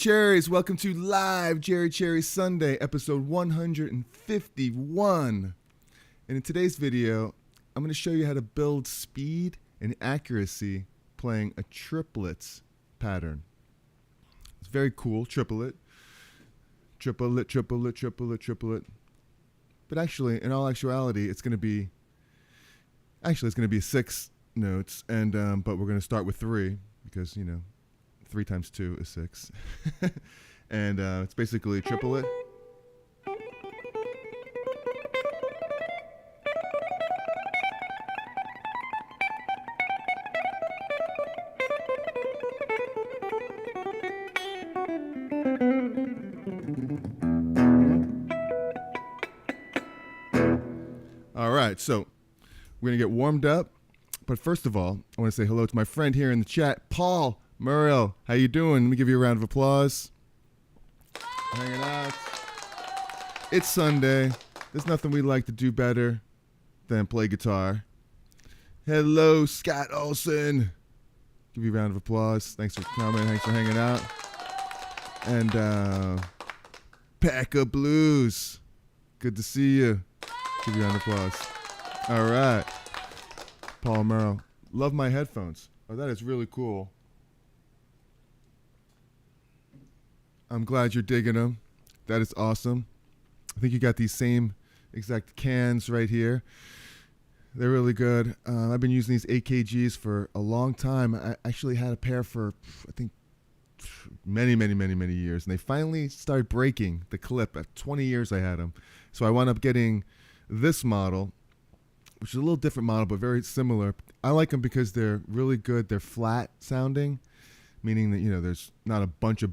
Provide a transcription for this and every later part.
Cherries, welcome to Live Cherry Sunday, episode 151. And in today's video, I'm going to show you how to build speed and accuracy playing a triplets pattern. It's very cool, triplet. Triplet, triplet, triplet, triplet. But actually, in all actuality, it's going to be 6 notes, and but we're going to start with 3 because, 3 times 2 is 6. And it's basically a triplet. All right, so we're going to get warmed up. But first of all, I want to say hello to my friend here in the chat, Paul Murrell. How you doing? Let me give you a round of applause. Hanging out. It's Sunday. There's nothing we like to do better than play guitar. Hello, Scott Olson. Give you a round of applause. Thanks for coming. Thanks for hanging out. And Pack of Blues. Good to see you. Give you a round of applause. All right. Paul Merrill. Love my headphones. Oh, that is really cool. I'm glad you're digging them. That is awesome. I think you got these same exact cans right here. They're really good. I've been using these AKGs for a long time. I actually had a pair for, I think, many years. And they finally started breaking the clip. At 20 years I had them. So I wound up getting this model, which is a little different model, but very similar. I like them because they're really good. They're flat sounding, meaning that, there's not a bunch of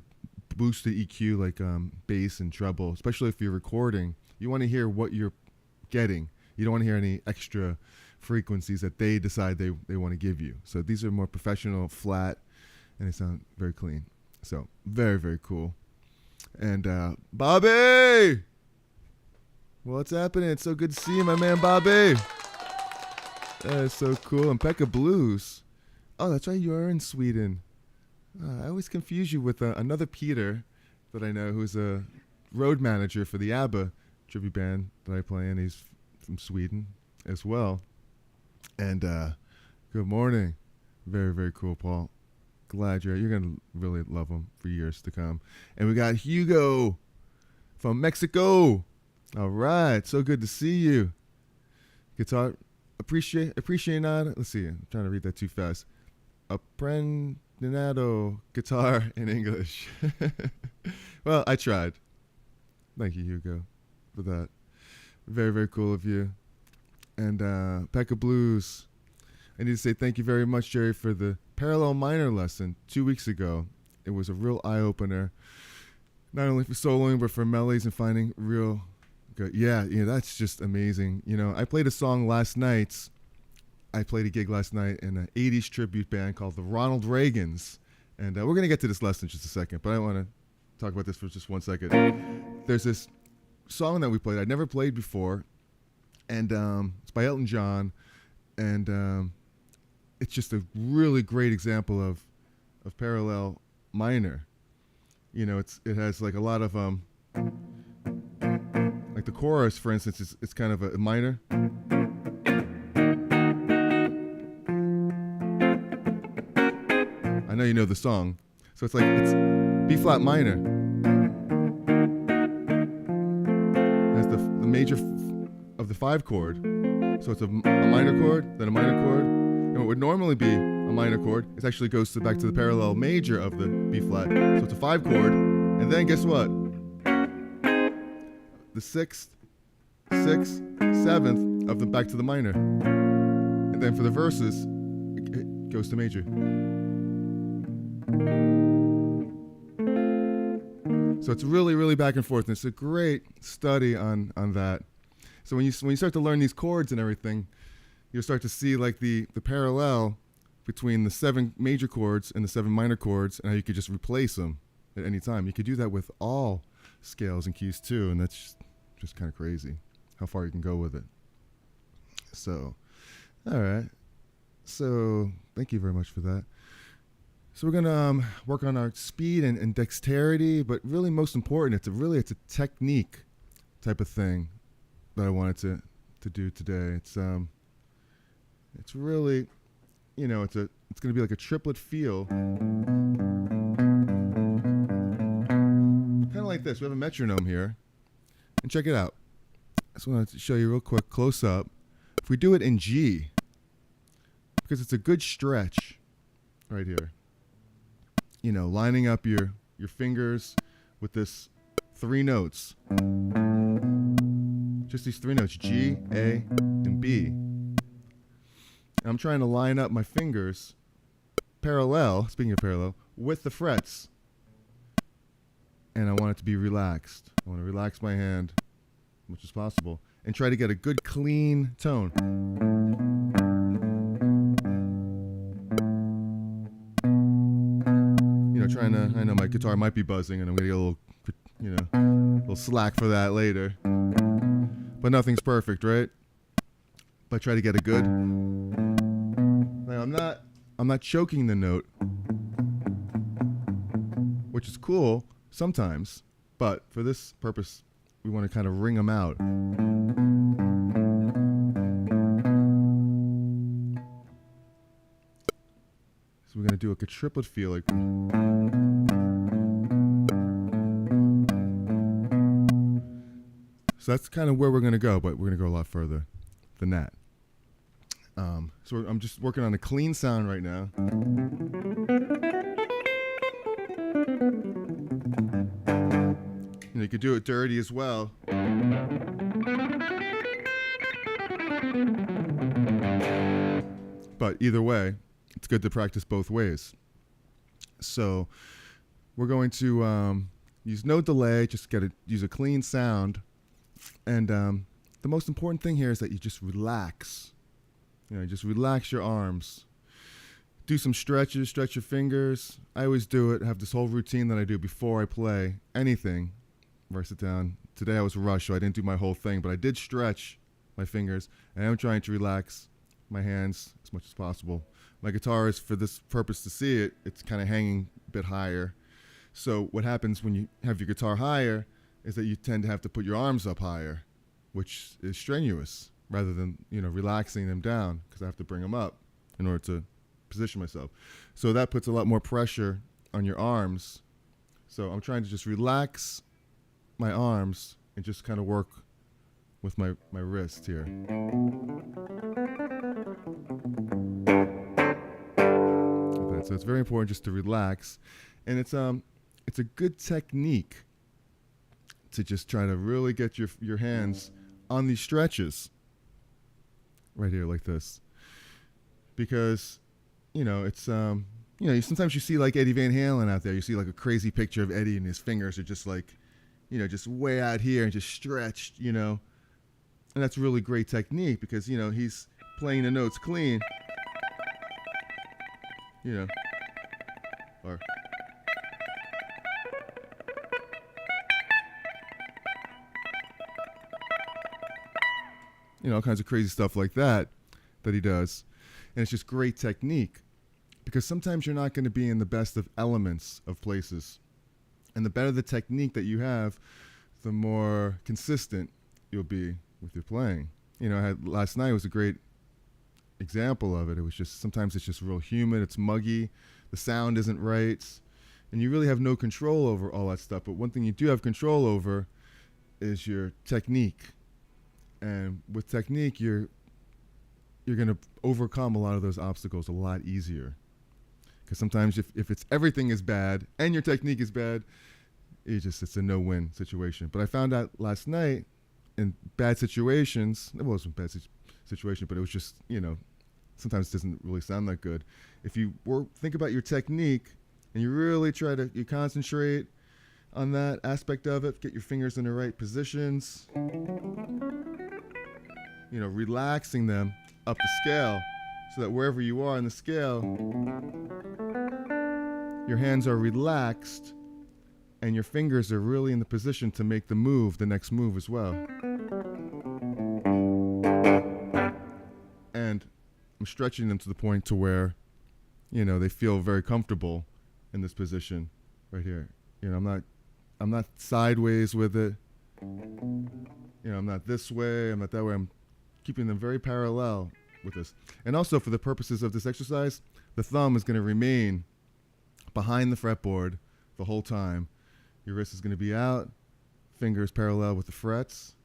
boosted EQ like bass and treble, especially if you're recording. You want to hear what you're getting. You don't want to hear any extra frequencies that they decide they want to give you. So these are more professional, flat, and they sound very clean. So very cool. And Bobby! What's happening? It's so good to see you, my man Bobby. That is so cool. And Pekka Blues. Oh, that's right. You are in Sweden. I always confuse you with another Peter that I know who's a road manager for the ABBA tribute band that I play in. He's from Sweden as well. And good morning. Very cool, Paul. Glad you're going to really love him for years to come. And we got Hugo from Mexico. All right. So good to see you. Guitar. Appreciate nada. Let's see. I'm trying to read that too fast. Aprendinado guitar in English. Well, I tried. Thank you, Hugo, for that. Very cool of you. And Pekka Blues. I need to say thank you very much, Jerry, for the parallel minor lesson 2 weeks ago. It was a real eye-opener, not only for soloing, but for melodies and finding real good. Yeah, that's just amazing. I played a song last night. I played a gig last night in an 80s tribute band called the Ronald Reagans. And we're going to get to this lesson in just a second, but I want to talk about this for just 1 second. There's this song that we played I'd never played before, and it's by Elton John, and it's just a really great example of parallel minor. It has like a lot of like the chorus, for instance, it's kind of a minor. I know you know the song. So it's B flat minor. It has the major of the 5 chord. So it's a minor chord, then a minor chord. And what would normally be a minor chord, it actually goes back to the parallel major of the B flat. So it's a 5 chord. And then guess what? The 6th, 7th of the back to the minor. And then for the verses, it goes to major. So it's really back and forth, and it's a great study on that. So when you start to learn these chords and everything, you'll start to see like the parallel between the 7 major chords and the 7 minor chords, and how you could just replace them at any time. You could do that with all scales and keys too, and that's just kind of crazy how far you can go with it. So, all right. So thank you very much for that. So we're gonna work on our speed and dexterity, but really most important, it's a technique type of thing that I wanted to do today. It's really, it's gonna be like a triplet feel, kind of like this. We have a metronome here, and check it out. I just want to show you real quick, close up. If we do it in G, because it's a good stretch right here. Lining up your fingers with this 3 notes. Just these 3 notes, G, A, and B. And I'm trying to line up my fingers parallel, speaking of parallel, with the frets. And I want it to be relaxed. I want to relax my hand as much as possible and try to get a good clean tone. I know my guitar might be buzzing and I'm going to get a little slack for that later. But nothing's perfect, right? But try to get a good. Now I'm not choking the note, which is cool sometimes, but for this purpose, we want to kind of ring them out. So we're going to do like a triplet feel, like. So that's kind of where we're going to go, but we're going to go a lot further than that. So I'm just working on a clean sound right now. You could do it dirty as well. But either way, it's good to practice both ways. So we're going to use no delay, just use a clean sound. And the most important thing here is that you just relax. Just relax your arms. Do some stretches, stretch your fingers. I always do it. I have this whole routine that I do before I play anything. Where I sit down. Today I was rushed, so I didn't do my whole thing, but I did stretch my fingers, and I'm trying to relax my hands as much as possible. My guitar is, for this purpose to see it, it's kind of hanging a bit higher. So what happens when you have your guitar higher is that you tend to have to put your arms up higher, which is strenuous, rather than relaxing them down, because I have to bring them up in order to position myself. So that puts a lot more pressure on your arms. So I'm trying to just relax my arms and just kind of work with my wrist here. Like that. So it's very important just to relax, and it's a good technique to just try to really get your hands on these stretches right here like this, because it's sometimes you see like Eddie Van Halen out there. You see like a crazy picture of Eddie and his fingers are just like just way out here and just stretched, and that's a really great technique because he's playing the notes clean, or all kinds of crazy stuff like that he does. And it's just great technique, because sometimes you're not going to be in the best of elements of places. And the better the technique that you have, the more consistent you'll be with your playing. Last night was a great example of it. It was just, sometimes it's just real humid, it's muggy, the sound isn't right, and you really have no control over all that stuff. But one thing you do have control over is your technique. And with technique, you're going to overcome a lot of those obstacles a lot easier. Because sometimes if everything is bad and your technique is bad, it's a no-win situation. But I found out last night, in bad situations, it wasn't a bad situation, but it was just, sometimes it doesn't really sound that good. If you think about your technique and you really you concentrate on that aspect of it, get your fingers in the right positions, relaxing them up the scale so that wherever you are in the scale, your hands are relaxed and your fingers are really in the position to make the next move as well. And I'm stretching them to the point to where, they feel very comfortable in this position right here. You know, I'm not sideways with it. You know, I'm not this way, I'm not that way. I'm keeping them very parallel with this. And also for the purposes of this exercise, the thumb is going to remain behind the fretboard the whole time. Your wrist is going to be out, fingers parallel with the frets.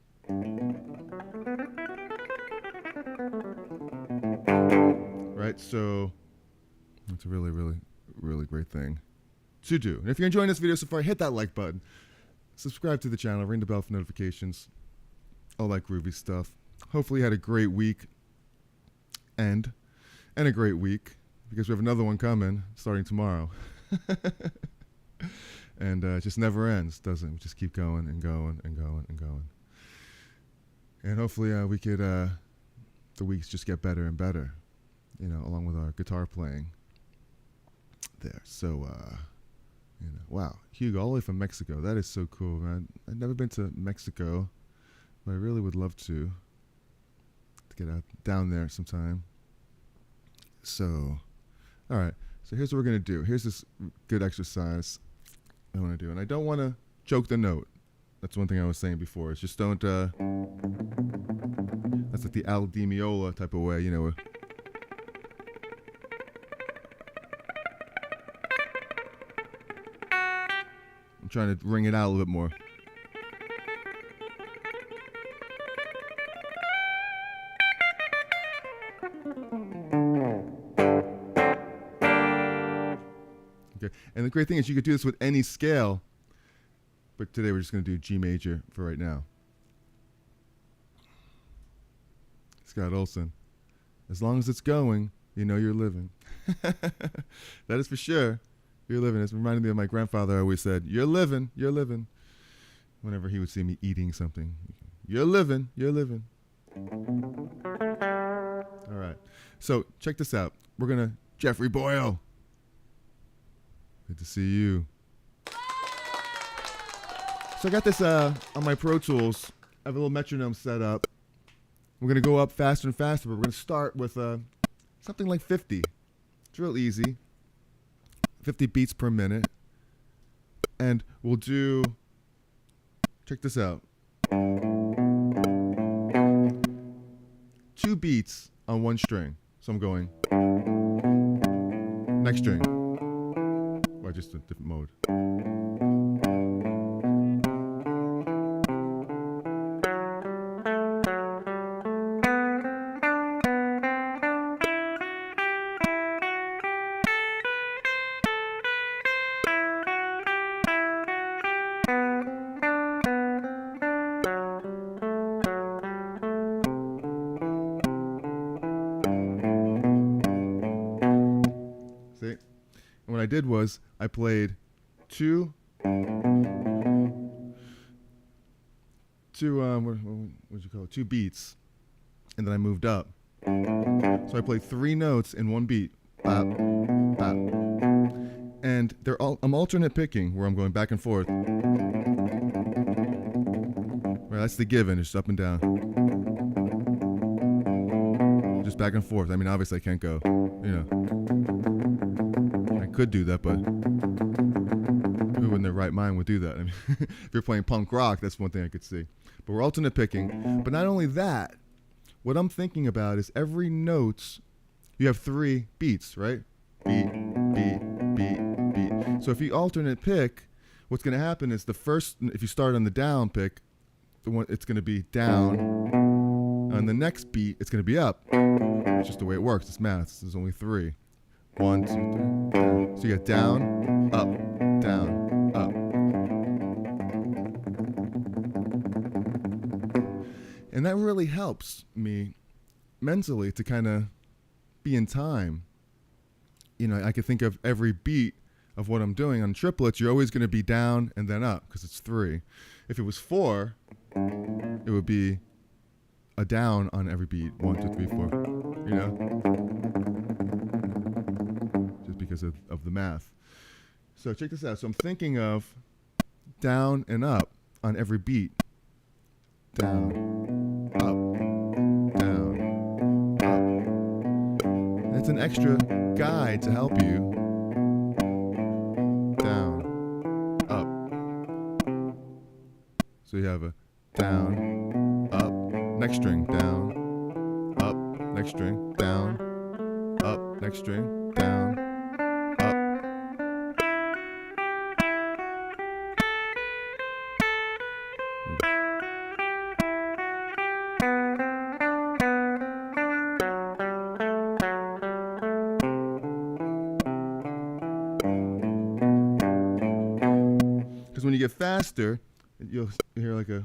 Right, so it's a really, really, really great thing to do. And if you're enjoying this video so far, hit that like button. Subscribe to the channel, ring the bell for notifications. All that groovy stuff. Hopefully you had a great week and a great week, because we have another one coming starting tomorrow. And it just never ends, doesn't it? We just keep going and going and going and going. And hopefully we could, the weeks just get better and better, you know, along with our guitar playing there. So, you know, wow, Hugo, all the way from Mexico. That is so cool, man. I've never been to Mexico, but I really would love to get out down there sometime. So, all right. So here's what we're going to do. Here's this good exercise I want to do. And I don't want to choke the note. That's one thing I was saying before. It's just don't, that's like the Al Di Meola type of way, you know. I'm trying to ring it out a little bit more. Okay. And the great thing is you could do this with any scale, but today we're just going to do G major for right now. Scott Olson. As long as it's going, you know you're living. That is for sure. You're living. It's reminded me of my grandfather. I always said, you're living, you're living. Whenever he would see me eating something. You're living, you're living. All right. So check this out. We're going to, Jeffrey Boyle. Good to see you. So I got this on my Pro Tools. I have a little metronome set up. We're going to go up faster and faster, but we're going to start with something like 50. It's real easy. 50 beats per minute. And we'll do, check this out. 2 beats on 1 string. So I'm going next string. Or just a different mode. What I did was I played two beats, and then I moved up. So I played 3 notes in 1 beat. Bop, bop. And I'm alternate picking, where I'm going back and forth. Right, that's the given, it's up and down. Just back and forth. I mean, obviously I can't go, you know. I could do that, but who in their right mind would do that? I mean, if you're playing punk rock, that's one thing I could see. But we're alternate picking. But not only that, what I'm thinking about is every note, you have 3 beats, right? Beat, beat, beat, beat. So if you alternate pick, what's going to happen is the first, if you start on the down pick, it's going to be down. On the next beat, it's going to be up. It's just the way it works. It's math. There's only 3. 1, 2, 3, down. So you got down, up, down, up. And that really helps me mentally to kind of be in time. You know, I could think of every beat of what I'm doing. On triplets, you're always going to be down and then up because it's 3. If it was 4, it would be a down on every beat. 1, 2, 3, 4. You know? Just because of the math. So check this out. So I'm thinking of down and up on every beat. Down, up, down, up. And it's an extra guide to help you up. So you have a down, up, next string, down, up, next string, down, up, next string, down, up. Because when you get faster, you'll hear like a.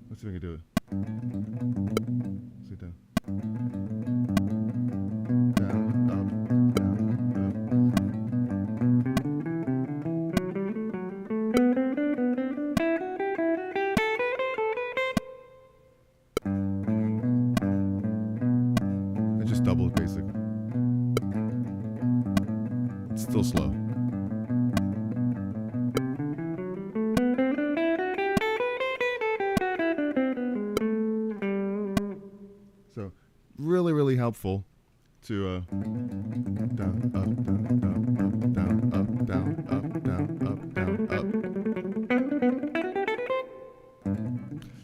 Let's see if I can do it. Sit down. Down, up, down, up. I just doubled basically. It's still slow. So, really helpful to down, up, down, down, up, down, up, down, up, down, up.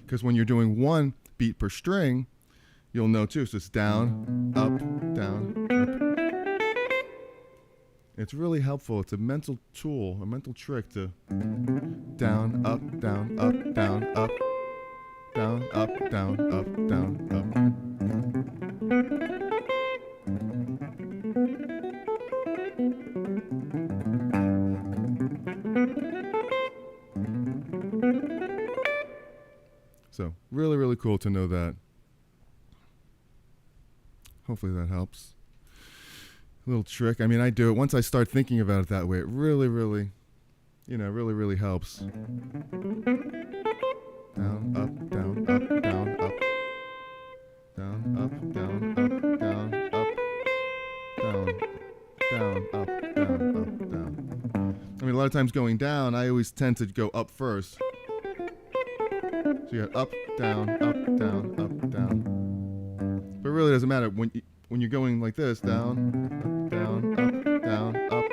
Because when you're doing one beat per string, you'll know too. So it's down, up, down, up. It's really helpful. It's a mental tool, a mental trick to down, up, down, up, down, up, down, up, down, up, down, up. So really cool to know that. Hopefully that helps. A little trick. I mean, I do it. Once I start thinking about it that way, it really helps. Down, up, down, up, down, up. Down, up, down, up, down, up. Down, up, down, up, down. I mean, a lot of times going down, I always tend to go up first. So you got up, down, up, down, up, down. But it really doesn't matter. When you're going like this, down, up, down, up, down, up.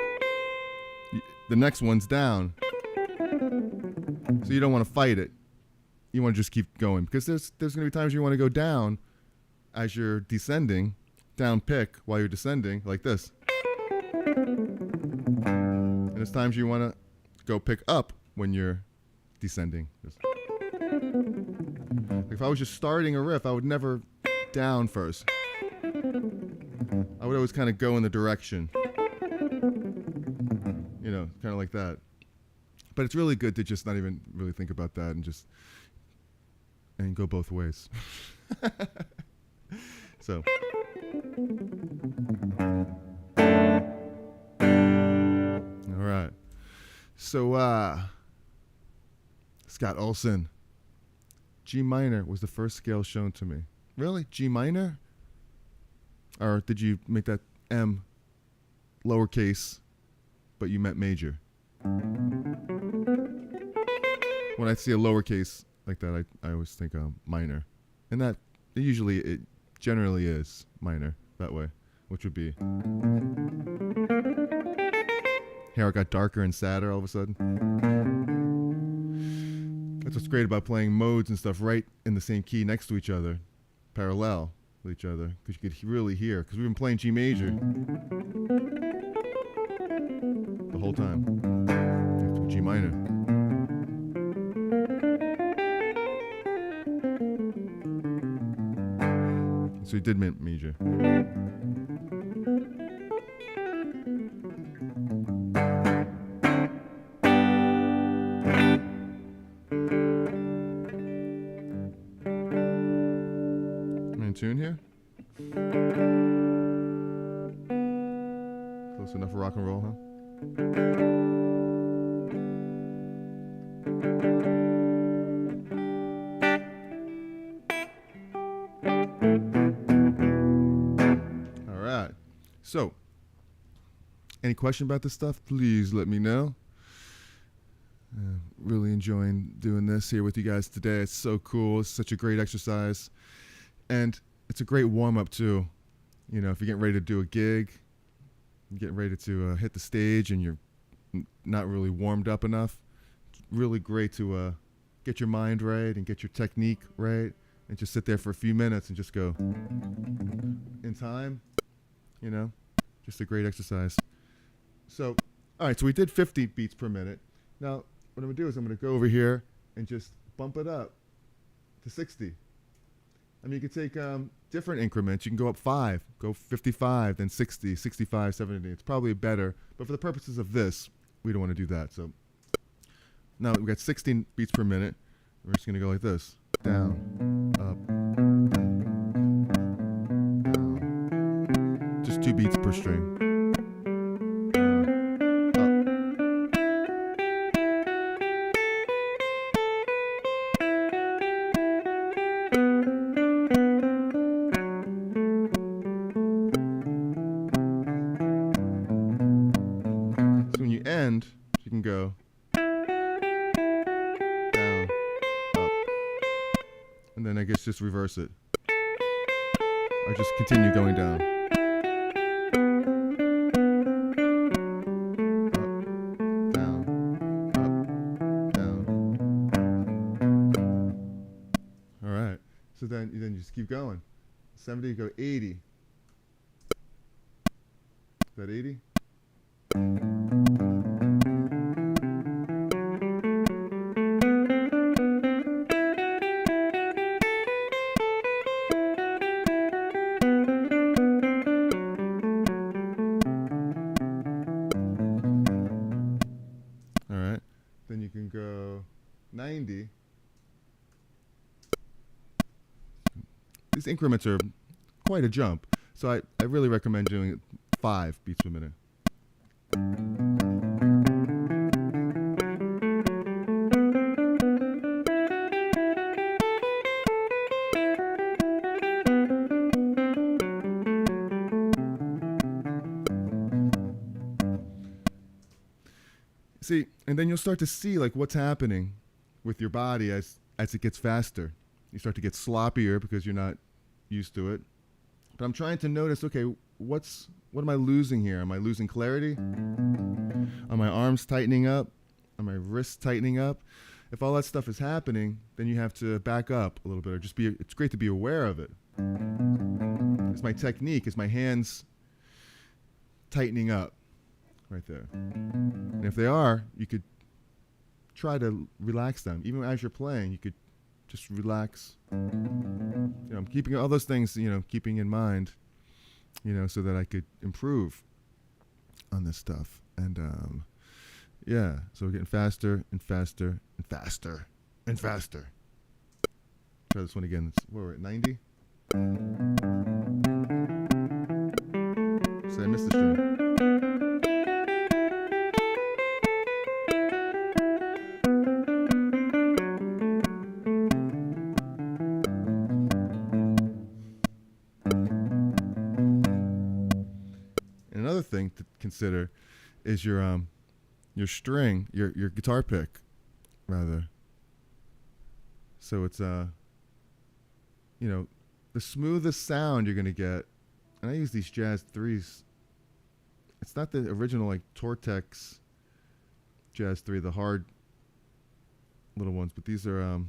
The next one's down. So you don't want to fight it. You want to just keep going. Because there's going to be times you want to go down as you're descending. Down pick while you're descending, like this. And there's times you want to go pick up when you're descending. Like if I was just starting a riff, I would never down first. I would always kind of go in the direction. You know, kind of like that. But it's really good to just not even really think about that and go both ways. So. All right. So, Scott Olson. G minor was the first scale shown to me. Really? G minor? Or did you make that M lowercase, but you meant major? When I see a lowercase like that, I always think minor. And that it generally is minor that way, which would be. Hair got darker and sadder all of a sudden. That's what's great about playing modes and stuff right in the same key next to each other, parallel with each other, because you could really hear. Because we've been playing G major the whole time. G minor. So he did major. Tune here. Close enough for rock and roll, huh? All right. So, any question about this stuff? Please let me know. Really enjoying doing this here with you guys today. It's so cool. It's such a great exercise. And it's a great warm-up, too. You know, if you're getting ready to do a gig, you're getting ready to hit the stage, and you're not really warmed up enough. It's really great to get your mind right and get your technique right, and just sit there for a few minutes and just go in time, you know, just a great exercise. So, all right, so we did 50 beats per minute. Now, what I'm going to do is I'm going to go over here and just bump it up to 60. I mean, you can take different increments. You can go up 5, go 55, then 60, 65, 70. It's probably better. But for the purposes of this, we don't want to do that. So now we've got 16 beats per minute. We're just going to go like this. Down, up, down. Just 2 beats per string. End, you can go down, up, and then I guess just reverse it. Or just continue going down. Up, down, up, down. All right. So then you just keep going. 70, you go 80. Is that 80? Then you can go 90. These increments are quite a jump, so I really recommend doing 5 beats per minute. See, and then you'll start to see like what's happening with your body as it gets faster. You start to get sloppier because you're not used to it. But I'm trying to notice, okay, what am I losing here? Am I losing clarity? Are my arms tightening up? Are my wrists tightening up? If all that stuff is happening, then you have to back up a little bit, or it's great to be aware of it. Is my technique, is my hands tightening up? Right there. And if they are, you could try to relax them. Even as you're playing, you could just relax. I'm keeping all those things, keeping in mind, so that I could improve on this stuff. And yeah, so we're getting faster and faster and faster and faster. Try this one again. We're at 90. So I missed the string. Another thing to consider is your string, your guitar pick, rather. So it's the smoothest sound you're gonna get, and I use these Jazz 3s. It's not the original like Tortex Jazz 3, the hard little ones, but these are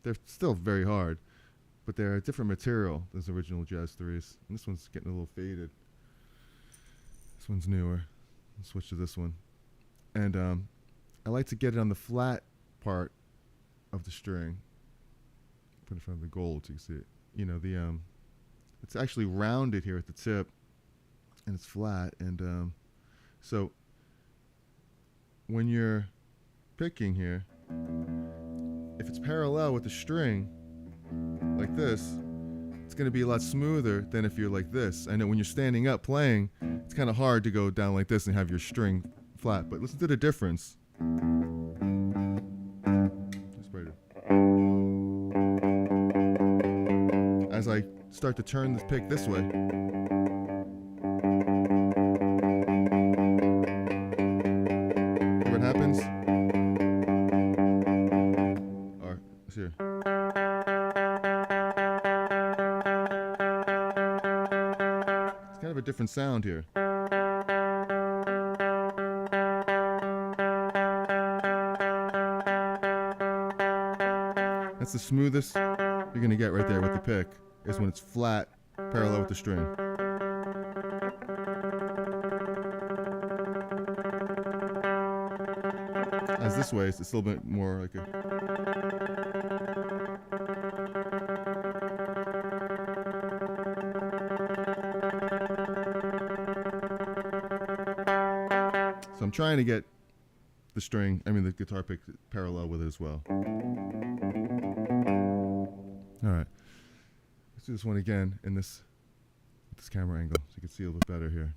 they're still very hard, but they're a different material than the original Jazz 3s. And this one's getting a little faded. This one's newer. I'll switch to this one. And I like to get it on the flat part of the string. Put it in front of the gold so you can see it. It's actually rounded here at the tip, and it's flat. And so when you're picking here, if it's parallel with the string, like this, it's going to be a lot smoother than if you're like this. I know when you're standing up playing, it's kind of hard to go down like this and have your string flat. But listen to the difference. Just right here. As I start to turn this pick this way. See what happens? Or, let's hear. Kind of a different sound here. That's the smoothest you're going to get right there with the pick, is when it's flat, parallel with the string. As this way, it's a little bit more like a... So I'm trying to get the string, the guitar pick parallel with it as well. All right, let's do this one again in this camera angle so you can see a little bit better here.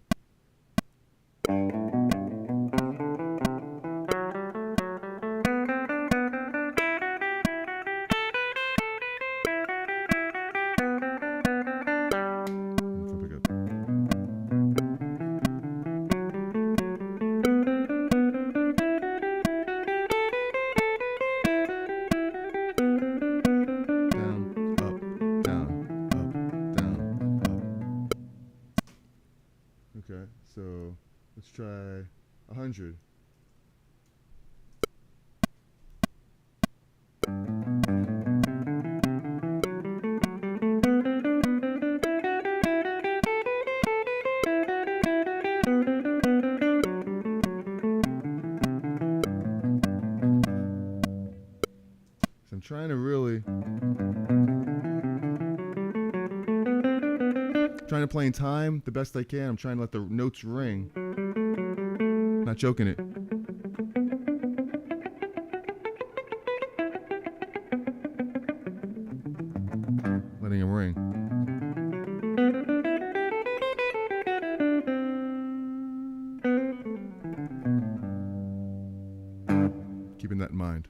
Okay, so let's try 100. So I'm trying to really trying to play in time the best I can. I'm trying to let the notes ring. Not choking it. Letting it ring. Keeping that in mind.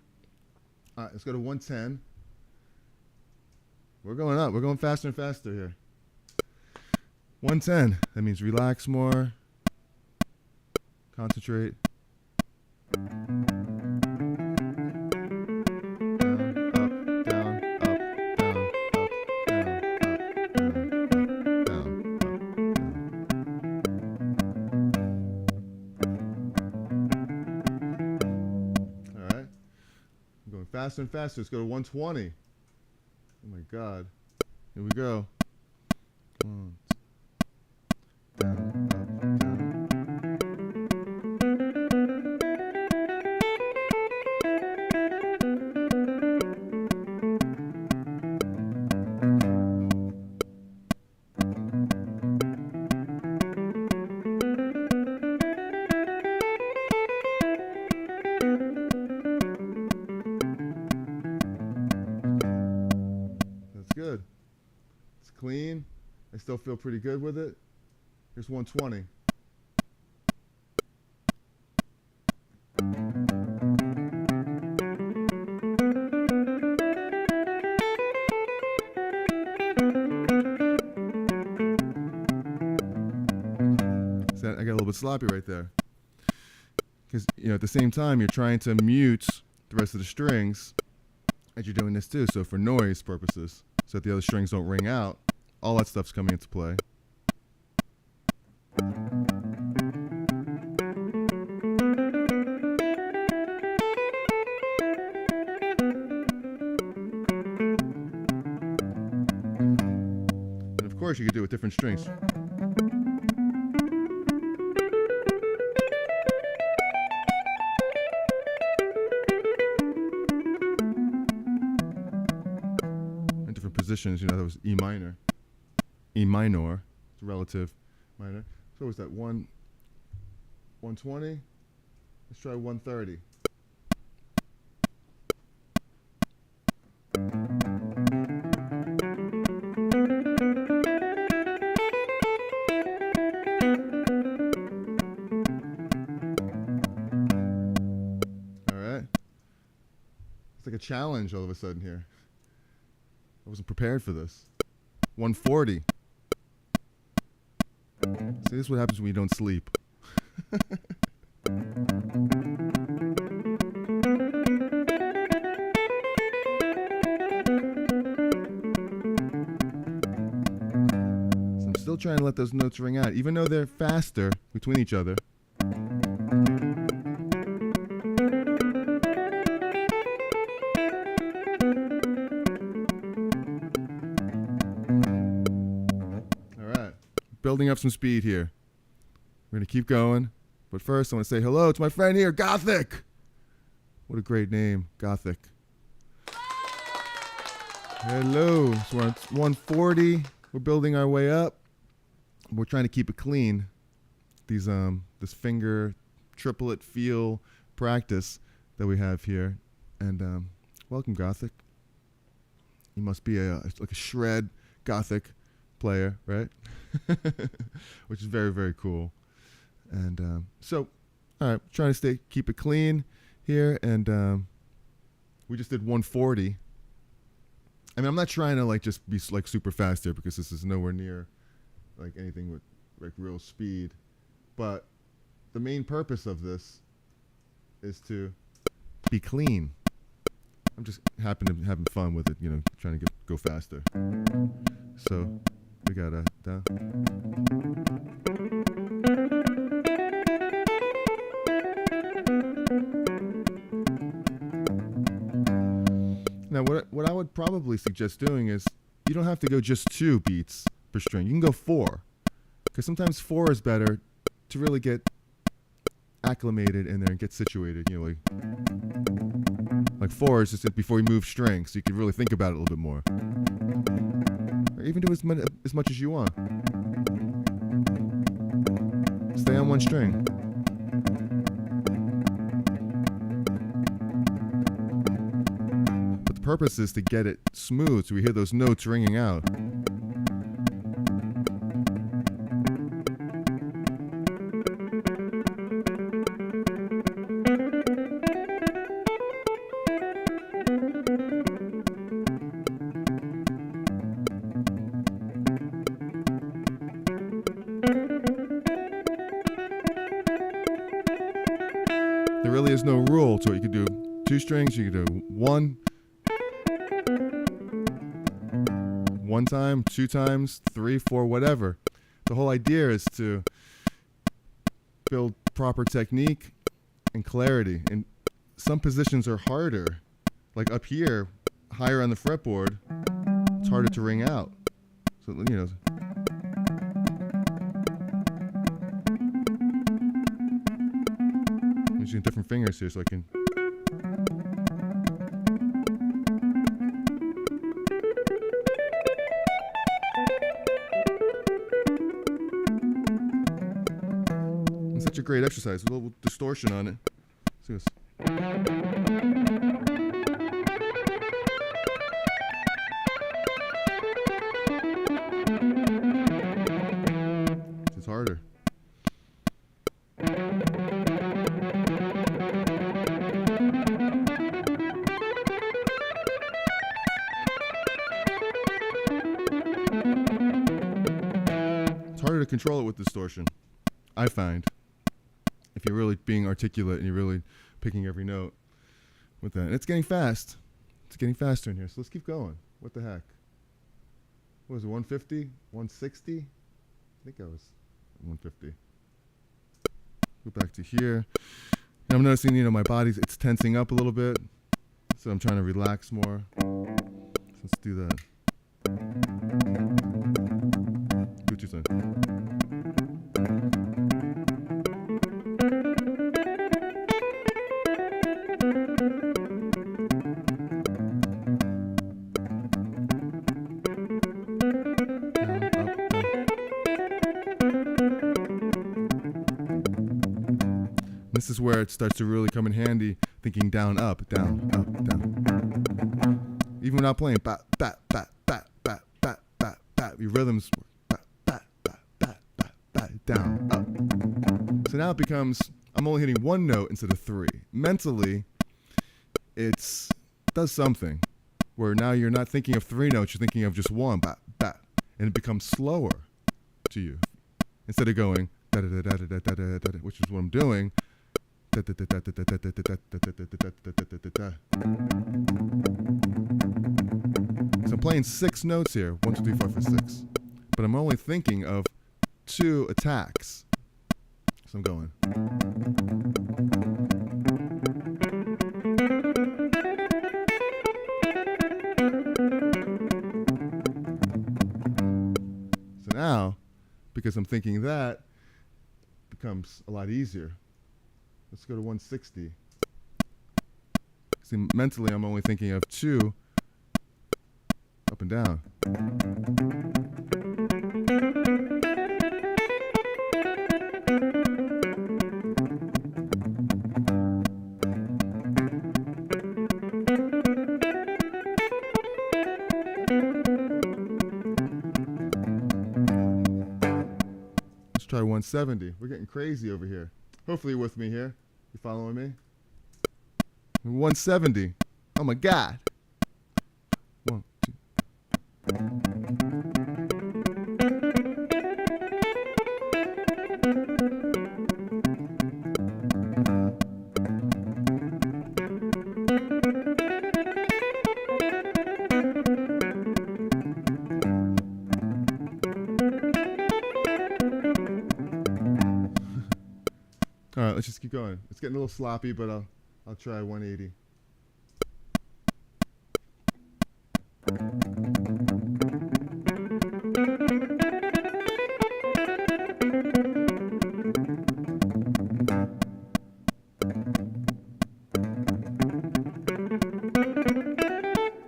All right, let's go to 110. We're going up. We're going faster and faster here. 110. That means relax more. Concentrate. Faster and faster. Let's go to 120. Oh my God. Here we go. Down, up, down. Good. It's clean. I still feel pretty good with it. Here's 120. So I got a little bit sloppy right there. Because, at the same time, you're trying to mute the rest of the strings as you're doing this too. So for noise purposes, so that the other strings don't ring out, all that stuff's coming into play. And of course, you could do it with different strings. Positions, that was E minor. E minor, it's a relative minor. So what's that? 120? Let's try 130. All right. It's like a challenge all of a sudden here. I wasn't prepared for this. 140. See, this is what happens when you don't sleep. So I'm still trying to let those notes ring out, even though they're faster between each other. building up some speed here. We're going to keep going. But first, I want to say hello to my friend here, Gothic. What a great name, Gothic. Hello. So we're at 140. We're building our way up. We're trying to keep it clean. These this finger triplet feel practice that we have here. And welcome, Gothic. You must be like a shred Gothic player, right? Which is very, very cool. And so, all right, trying to keep it clean here. And we just did 140. I mean, I'm not trying to like just be like super fast here because this is nowhere near like anything with like real speed. But the main purpose of this is to be clean. I'm just having fun with it, you know, trying to go faster. So we got a down. Now, what I would probably suggest doing is you don't have to go just 2 beats per string. You can go 4, because sometimes 4 is better to really get acclimated in there and get situated. You know, like 4 is just before you move strings, so you can really think about it a little bit more. Or even do as much as you want. Stay on 1 string. Purpose is to get it smooth so we hear those notes ringing out. There really is no rule to it. You could do 2 strings, you could do 1 time, 2 times, 3, 4, whatever. The whole idea is to build proper technique and clarity. And some positions are harder. Like up here, higher on the fretboard, it's harder to ring out. So, you know. I'm using different fingers here so I can. Such a great exercise, a little distortion on it. See this. It's harder. It's harder to control it with distortion, I find. If you're really being articulate and you're really picking every note with that. And it's getting fast. It's getting faster in here. So let's keep going. What the heck? What was it, 150? 160? I think I was 150. Go back to here. And I'm noticing, you know, my body's, it's tensing up a little bit. So I'm trying to relax more. So let's do that. Do what you say. This is where it starts to really come in handy, thinking down, up, down, up, down. Even without playing, bat, bat, bat, bat, bat, bat, bat, bat. Your rhythms, bat, bat, bat, bat, bat, bat, down, up. So now it becomes, I'm only hitting 1 note instead of 3. Mentally, it does something where now you're not thinking of 3 notes, you're thinking of just 1, bat, bat. And it becomes slower to you. Instead of going, da da da da da da da da, which is what I'm doing. So I'm playing 6 notes here, 1, 2, 3, 4, 5, 6. But I'm only thinking of 2 attacks. So I'm going. So now, because I'm thinking that becomes a lot easier. Let's go to 160. See, mentally, I'm only thinking of 2 up and down. Let's try 170. We're getting crazy over here. Hopefully you're with me here. You following me? 170. Oh my God. 1, 2. All right, let's just keep going. It's getting a little sloppy, but I'll try 180.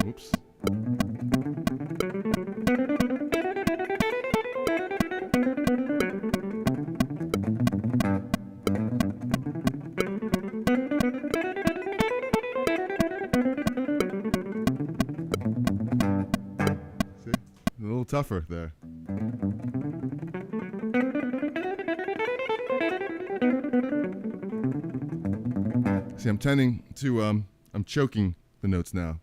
Oops. A little tougher there. See, I'm tending to, I'm choking the notes now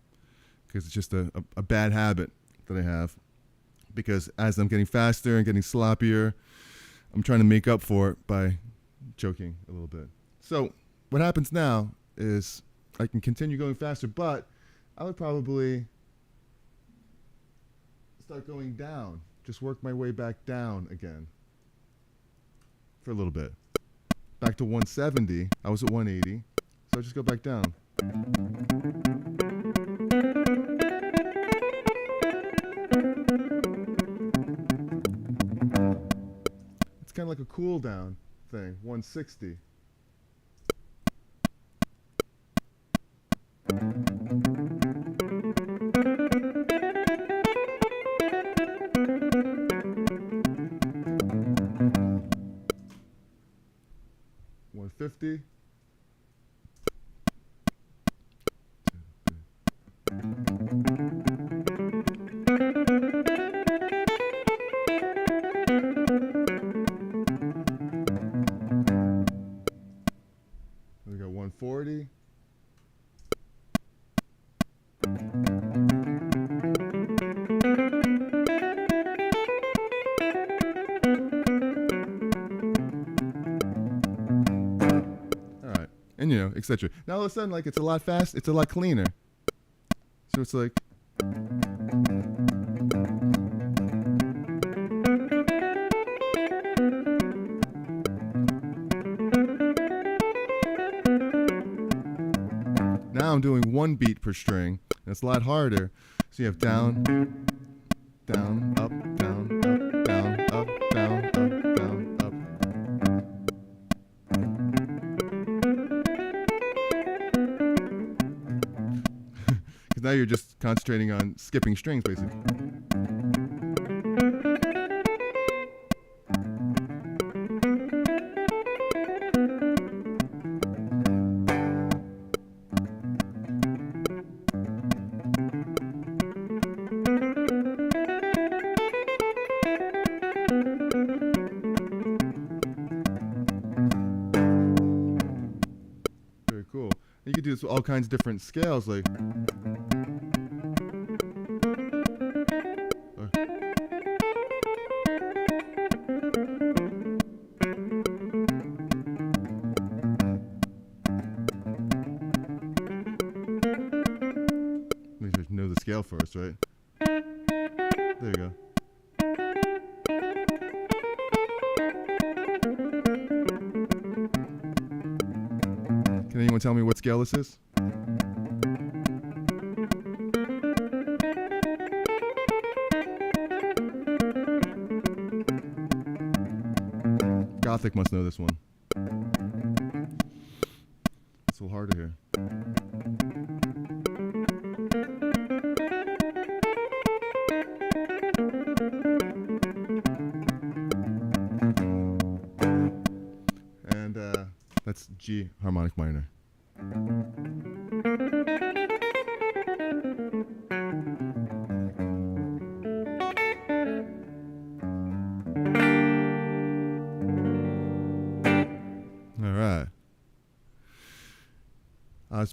because it's just a bad habit that I have. Because as I'm getting faster and getting sloppier, I'm trying to make up for it by choking a little bit. So what happens now is I can continue going faster, but I would probably start going down. Just work my way back down again for a little bit. Back to 170. I was at 180. So I just go back down. It's kind of like a cool down thing. 160. $150. We got 140. And you know, etc. Now all of a sudden, like, it's a lot fast. It's a lot cleaner. So it's like. Now I'm doing 1 beat per string. And it's a lot harder. So you have down, down, up, down, up, down, up, down, up, down, up. Because now you're just concentrating on skipping strings, basically. Very cool. You could do this with all kinds of different scales, like. Let me just know the scale first, right? There you go. Can anyone tell me what scale this is? Gothic must know this one. It's a little harder here. And that's G harmonic minor.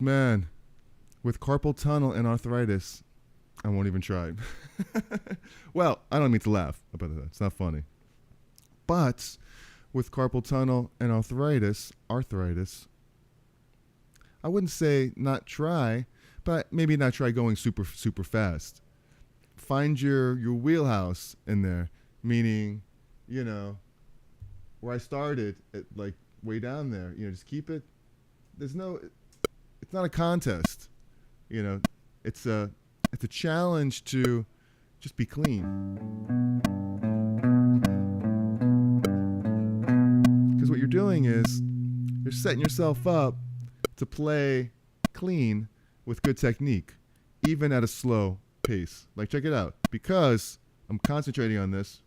Man, with carpal tunnel and arthritis, I won't even try. Well, I don't mean to laugh about that. It's not funny. But with carpal tunnel and arthritis, I wouldn't say not try, but maybe not try going super fast. Find your wheelhouse in there, meaning, you know, where I started, at like way down there. You know, just keep it. It's not a contest, you know. It's a challenge to just be clean. Because what you're doing is you're setting yourself up to play clean with good technique, even at a slow pace. Like, check it out. Because I'm concentrating on this.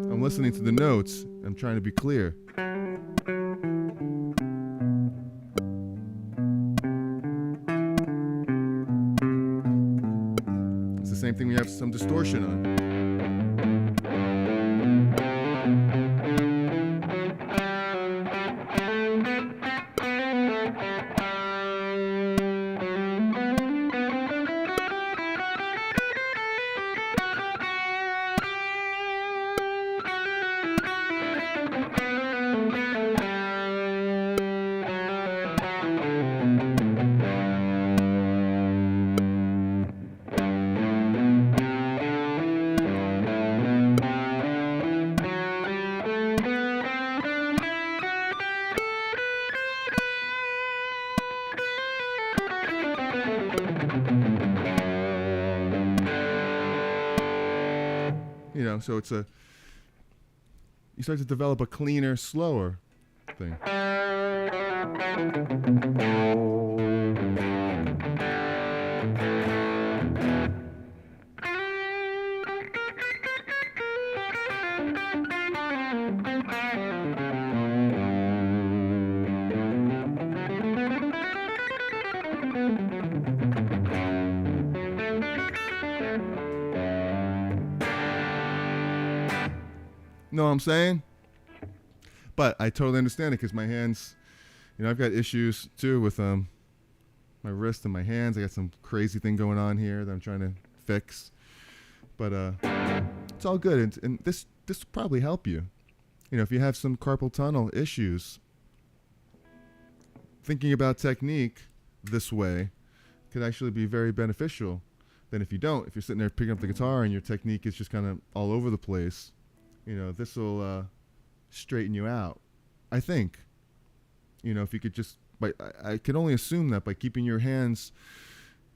I'm listening to the notes. I'm trying to be clear. It's the same thing we have some distortion on. You know, so you start to develop a cleaner, slower thing. Know what I'm saying? But I totally understand it because my hands, you know, I've got issues too with my wrist and my hands. I got some crazy thing going on here that I'm trying to fix. But it's all good, and this will probably help you. You know, if you have some carpal tunnel issues, thinking about technique this way could actually be very beneficial than if you don't. If you're sitting there picking up the guitar and your technique is just kind of all over the place, you know, this will straighten you out, I think. You know, if you could just, I can only assume that by keeping your hands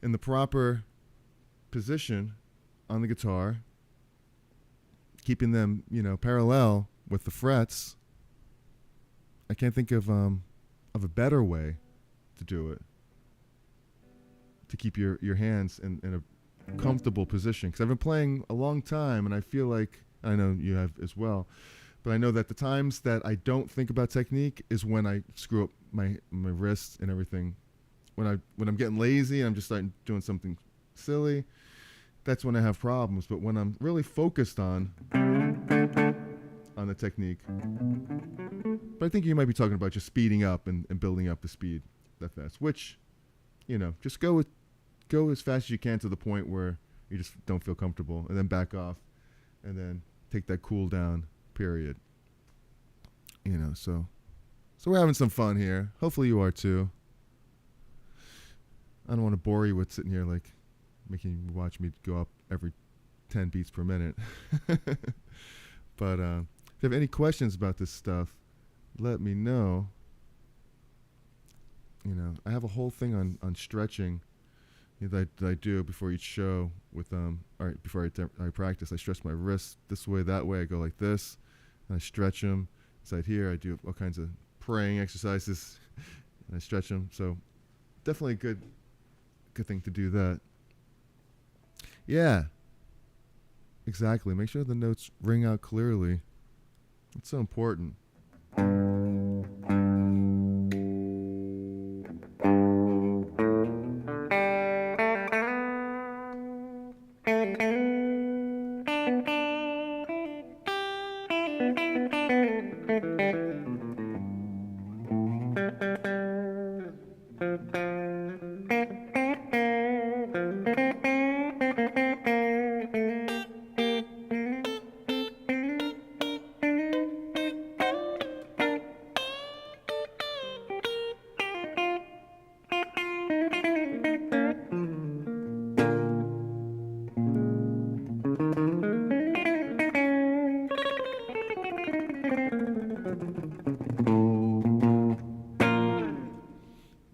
in the proper position on the guitar, keeping them, you know, parallel with the frets, I can't think of a better way to do it, to keep your hands in a comfortable position. Because I've been playing a long time, and I feel like, I know you have as well, but I know that the times that I don't think about technique is when I screw up my wrists and everything. When I'm getting lazy and I'm just starting doing something silly, that's when I have problems. But when I'm really focused on the technique, but I think you might be talking about just speeding up and building up the speed that fast, which, you know, just go as fast as you can to the point where you just don't feel comfortable, and then back off, and then take that cool down period. You know, so we're having some fun here. Hopefully you are too. I don't want to bore you with sitting here like making you watch me go up every 10 beats per minute. But if you have any questions about this stuff, let me know. You know, I have a whole thing on stretching, you know, that I do before each show with all right, before I practice. I stretch my wrists this way, that way. I go like this, and I stretch them. Inside here, I do all kinds of praying exercises, and I stretch them. So definitely a good thing to do that. Yeah, exactly. Make sure the notes ring out clearly. It's so important.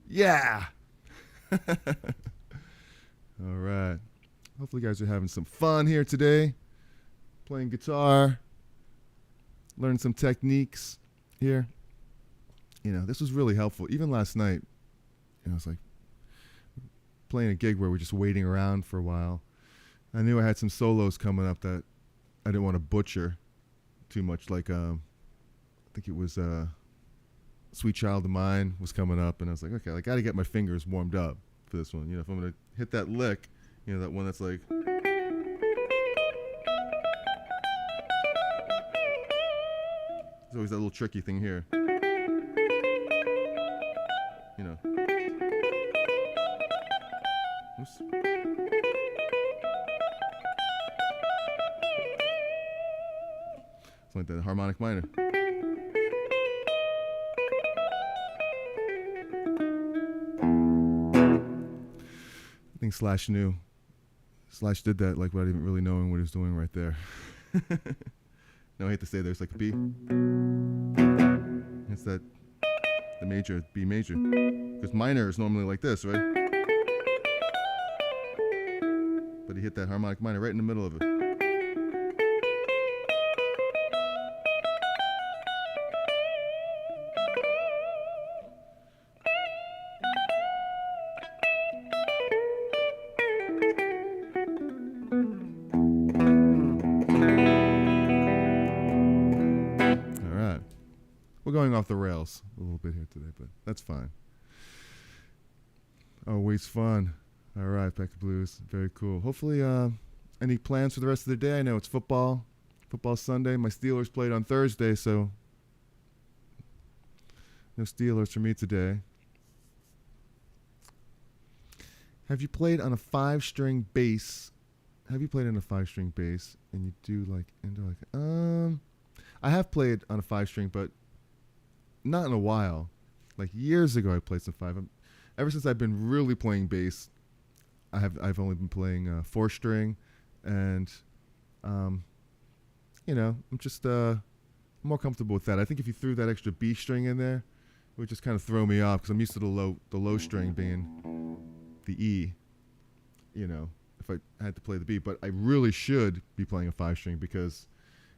Yeah. All right. Hopefully you guys are having some fun here today. Playing guitar. Learning some techniques here. You know, this was really helpful. Even last night, you know, it's like playing a gig where we're just waiting around for a while. I knew I had some solos coming up that I didn't want to butcher too much. Like, I think it was Sweet Child of Mine was coming up, and I was like, okay, I got to get my fingers warmed up for this one. You know, if I'm going to hit that lick, you know, that one that's like. There's always that little tricky thing here. You know. Oops. It's like that harmonic minor. I think Slash knew. Slash did that like without even really knowing what he was doing right there. No, I hate to say there's like a B. It's that the major, B major. Because minor is normally like this, right? But he hit that harmonic minor right in the middle of it. We're going off the rails a little bit here today, but that's fine. Always fun. All right, Pack of Blues. Very cool. Hopefully, any plans for the rest of the day? I know it's football. Football Sunday. My Steelers played on Thursday, so no Steelers for me today. Have you played on a 5-string bass? Have you played on a 5-string bass and you do like, I have played on a 5-string, but not in a while. Like years ago I played some 5. Ever since I've been really playing bass, I've only been playing 4-string, and you know, I'm just more comfortable with that. I think if you threw that extra B string in there, it would just kind of throw me off because I'm used to the low string being the E, you know, if I had to play the B. But I really should be playing a 5-string because,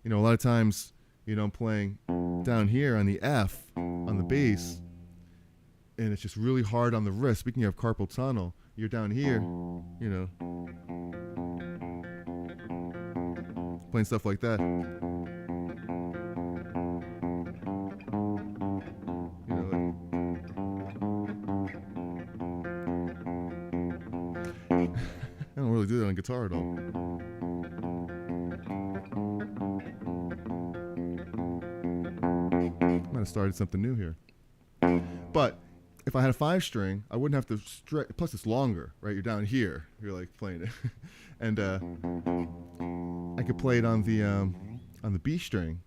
you know, a lot of times, you know, I'm playing down here on the F on the bass, and it's just really hard on the wrist. Speaking of carpal tunnel, you're down here, you know, playing stuff like that. You know, like I don't really do that on guitar at all. Might have started something new here. But if I had a 5-string, I wouldn't have to stretch. Plus, it's longer, right? You're down here. You're like playing it, and I could play it on the B string.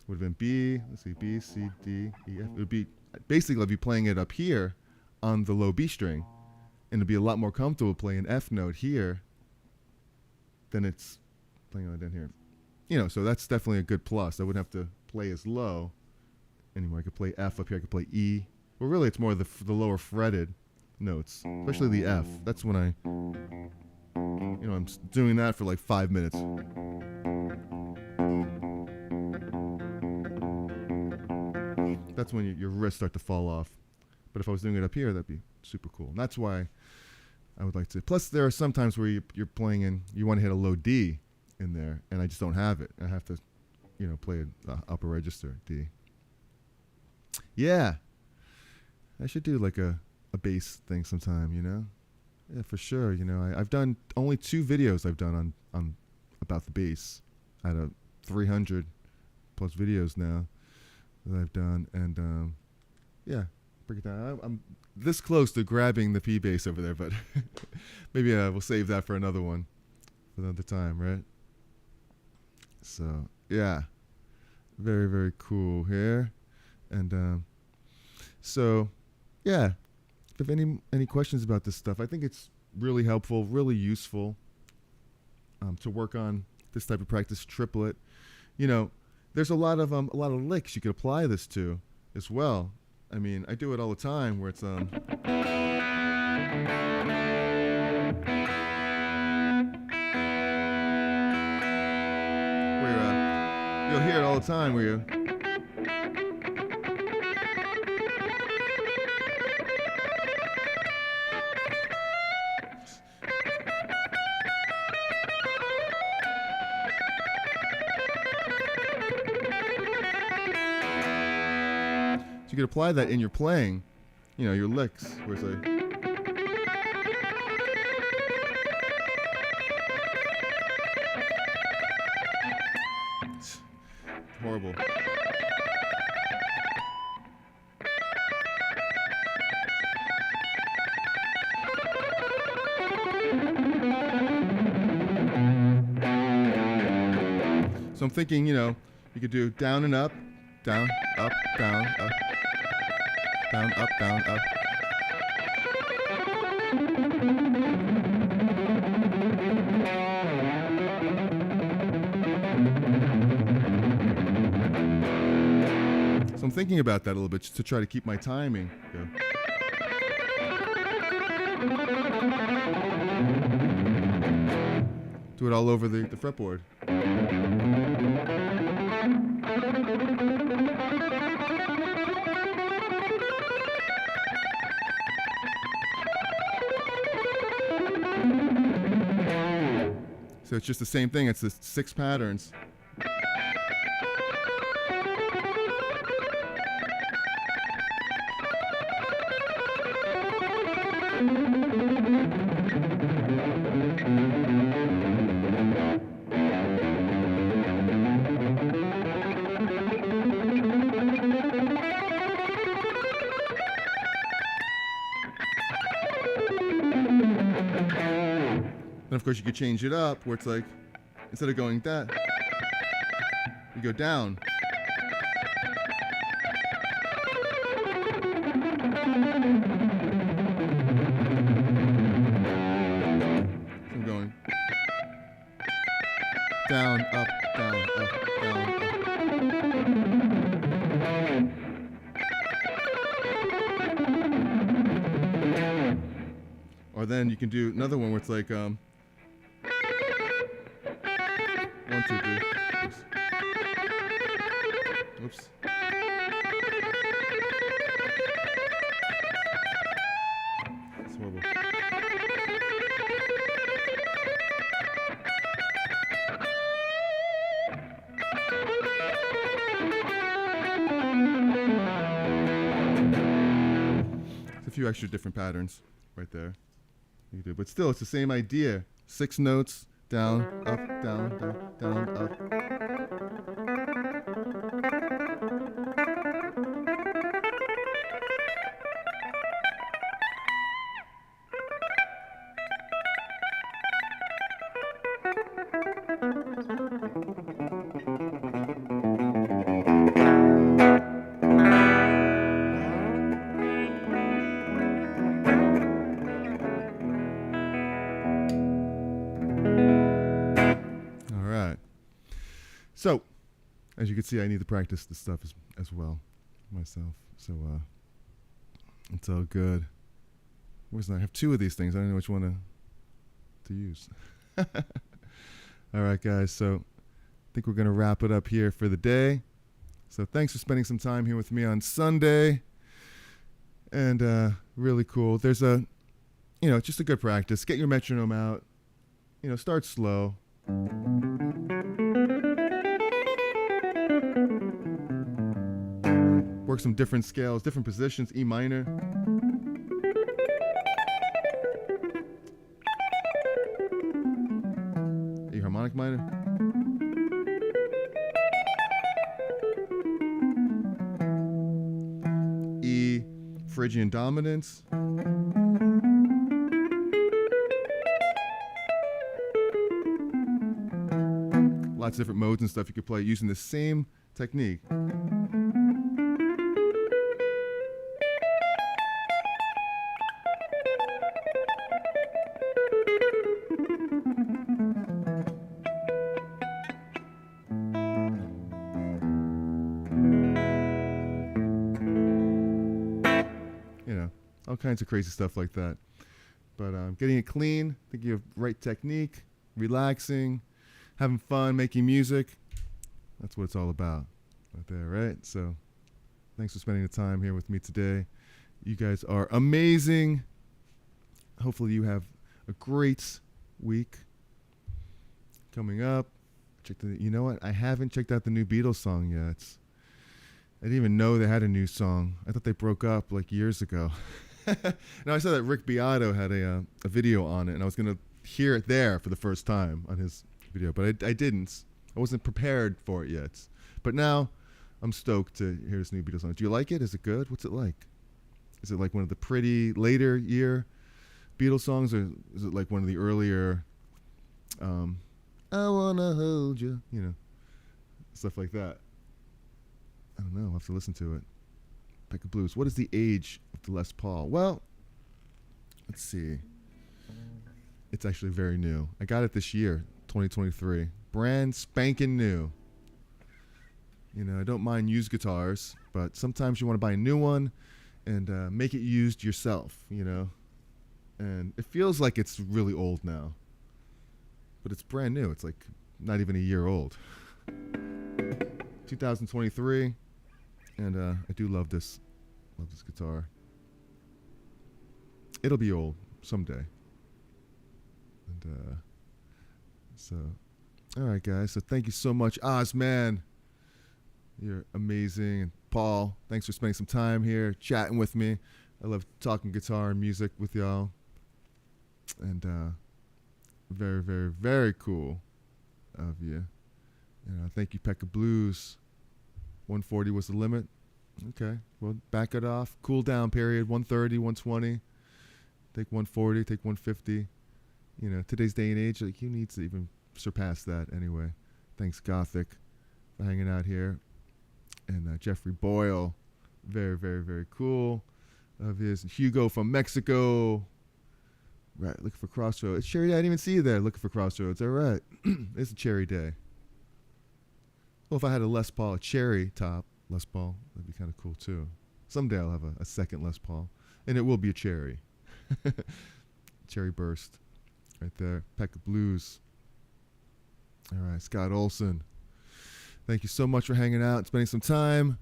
Would have been B. Let's see, B, C, D, E, F. It would be basically I'd be playing it up here on the low B string, and it'd be a lot more comfortable playing an F note here than it's playing on down here. You know, so that's definitely a good plus. I wouldn't have to play as low anymore. I could play F up here. I could play E. Well, really, it's more the lower fretted notes, especially the F. That's when I, you know, I'm doing that for like 5 minutes. That's when your wrists start to fall off. But if I was doing it up here, that'd be super cool. And that's why I would like to. Plus, there are some times where you're playing and you want to hit a low D in there, and I just don't have it. I have to, you know, play an upper register D. Yeah, I should do like a bass thing sometime, you know. Yeah, for sure. You know, I've done only 2 videos I've done on about the bass. Out of 300 plus videos now that I've done, and yeah, break it down. I'm this close to grabbing the P bass over there, but maybe we'll save that for another one, for another time, right? So yeah, very, very cool here, and so yeah. If any questions about this stuff, I think it's really helpful, really useful to work on this type of practice, triplet. You know, there's a lot of licks you could apply this to as well. I mean, I do it all the time where it's where you'll hear it all the time where you. You could apply that in your playing, you know, your licks, where it's like. It's horrible. So I'm thinking, you know, you could do down and up, down, up, down, up. Down, up, down, up. So I'm thinking about that a little bit just to try to keep my timing. Go. Do it all over the fretboard. So it's just the same thing. It's the 6 patterns. And of course, you could change it up where it's like, instead of going that, you go down. So I'm going down, up, down, up, down, up. Or then you can do another one where it's like 1, 2, 3. Oops. That's horrible. There's a few extra different patterns right there you can do, but still it's the same idea. 6 notes. Down, up, down, down, down, up. All right. as you can see, I need to practice this stuff as well myself. So it's all good. Where's that? I have two of these things. I don't know which one to use. All right, guys. So I think we're going to wrap it up here for the day. So thanks for spending some time here with me on Sunday. And really cool. There's just a good practice. Get your metronome out. Start slow. Work some different scales, different positions. E minor. A harmonic minor. E Phrygian dominance. Lots of different modes and stuff you could play using the same technique. All kinds of crazy stuff like that. But getting it clean, thinking of right technique, relaxing, having fun, making music. That's what it's all about right there, right? So thanks for spending the time here with me today. You guys are amazing. Hopefully you have a great week coming up. You know what? I haven't checked out the new Beatles song yet. I didn't even know they had a new song. I thought they broke up like years ago. Now I saw that Rick Beato had a video on it, and I was going to hear it there for the first time on his video, but I didn't. I wasn't prepared for it yet. But now I'm stoked to hear this new Beatles song. Do you like it? Is it good? What's it like? Is it like one of the pretty later year Beatles songs, or is it like one of the earlier I wanna hold you, stuff like that? I don't know. I'll have to listen to it. Peck of Blues. What is the age of the Les Paul? Well, let's see. It's actually very new. I got it this year, 2023. Brand spanking new. I don't mind used guitars, but sometimes you want to buy a new one and make it used yourself, And it feels like it's really old now. But it's brand new. It's like not even a year old. 2023. And I do love this guitar. It'll be old someday. And so, all right, guys. So thank you so much, Oz, man. You're amazing. And Paul, thanks for spending some time here chatting with me. I love talking guitar and music with y'all. And very, very, very cool of you. And thank you, Pekka Blues. 140 was the limit. Okay, well, back it off. Cool down period. 130, 120. Take 140, take 150. Today's day and age, like, who needs to even surpass that anyway? Thanks, Gothic, for hanging out here. And Jeffrey Boyle, very, very, very cool of his. Hugo from Mexico. Right, looking for Crossroads. It's Cherry Day. I didn't even see you there looking for Crossroads. All right. It's a Cherry Day. Well, if I had a Les Paul, a cherry top Les Paul, that'd be kind of cool too. Someday I'll have a second Les Paul, and it will be a cherry. Cherry Burst right there. Peck of Blues. All right, Scott Olson. Thank you so much for hanging out and spending some time.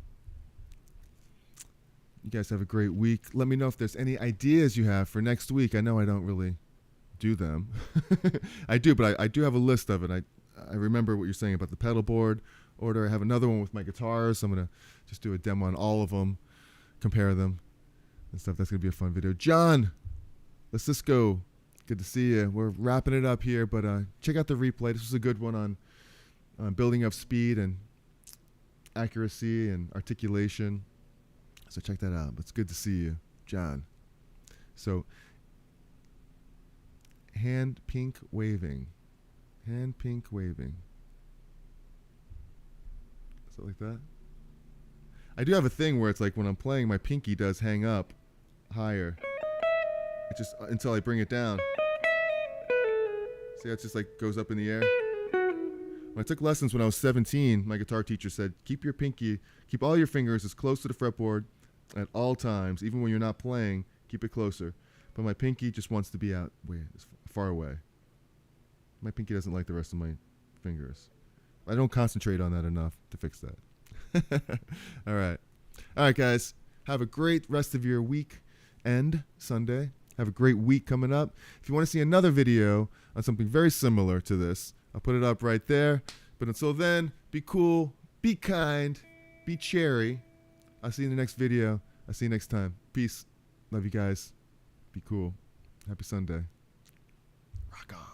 You guys have a great week. Let me know if there's any ideas you have for next week. I know I don't really do them. I do, but I do have a list of it. I remember what you're saying about the pedal board order. I have another one with my guitars. So I'm going to just do a demo on all of them, compare them and stuff. That's going to be a fun video. John, let's just go. Good to see you. We're wrapping it up here, but check out the replay. This was a good one on building up speed and accuracy and articulation. So check that out. It's good to see you, John. So hand pink waving. Hand pink waving. Is it like that? I do have a thing where it's like when I'm playing, my pinky does hang up higher. It just until I bring it down. See how it just like goes up in the air? When I took lessons when I was 17, my guitar teacher said, keep all your fingers as close to the fretboard at all times, even when you're not playing, keep it closer. But my pinky just wants to be out way far away. My pinky doesn't like the rest of my fingers. I don't concentrate on that enough to fix that. All right. All right, guys. Have a great rest of your week and Sunday. Have a great week coming up. If you want to see another video on something very similar to this, I'll put it up right there. But until then, be cool, be kind, be cherry. I'll see you in the next video. I'll see you next time. Peace. Love you guys. Be cool. Happy Sunday. Rock on.